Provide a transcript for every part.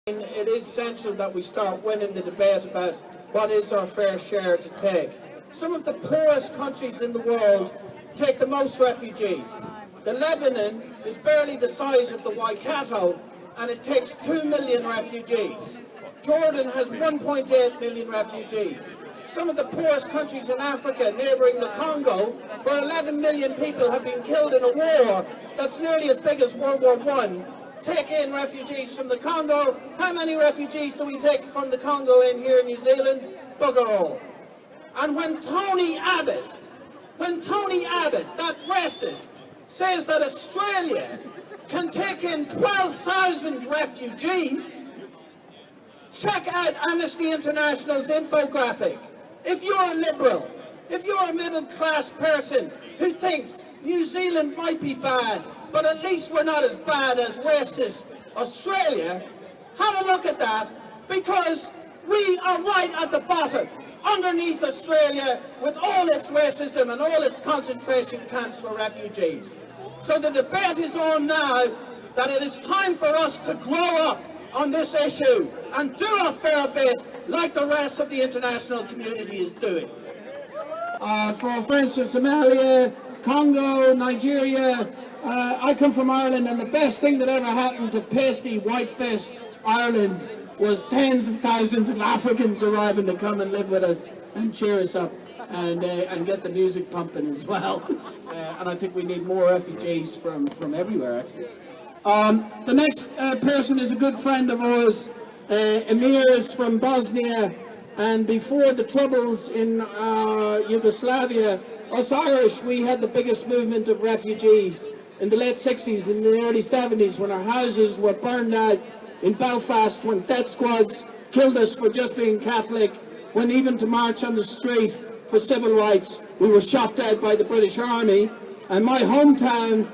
It is essential that we start winning the debate about what is our fair share to take. Some of the poorest countries in the world take the most refugees. The Lebanon is barely the size of the Waikato and it takes 2 million refugees. Jordan has 1.8 million refugees. Some of the poorest countries in Africa, neighbouring the Congo, where 11 million people have been killed in a war that's nearly as big as World War I, take in refugees from the Congo. How many refugees do we take from the Congo in here in New Zealand? Bugger all. And when Tony Abbott, that racist, says that Australia can take in 12,000 refugees, check out Amnesty International's infographic. If you're a liberal, if you're a middle-class person who thinks New Zealand might be bad, but at least we're not as bad as racist Australia, have a look at that, because we are right at the bottom, underneath Australia, with all its racism and all its concentration camps for refugees. So the debate is on now that it is time for us to grow up on this issue and do a fair bit like the rest of the international community is doing. For our friends from Somalia, Congo, Nigeria, I come from Ireland, and the best thing that ever happened to pasty, white-faced Ireland was tens of thousands of Africans arriving to come and live with us and cheer us up and get the music pumping as well. And I think we need more refugees from everywhere, actually. The next person is a good friend of ours. Emir is from Bosnia, and before the troubles in Yugoslavia, us Irish, we had the biggest movement of refugees in the late 60s, in the early 70s, when our houses were burned out in Belfast, when death squads killed us for just being Catholic, when even to march on the street for civil rights, we were shot dead by the British Army. And my hometown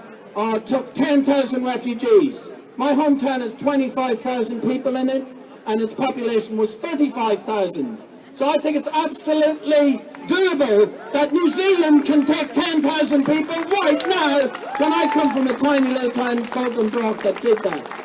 took 10,000 refugees. My hometown has 25,000 people in it, and its population was 35,000. So I think it's absolutely doable that New Zealand can take 10,000 people right now, when I come from a tiny little town called Dundalk that did that.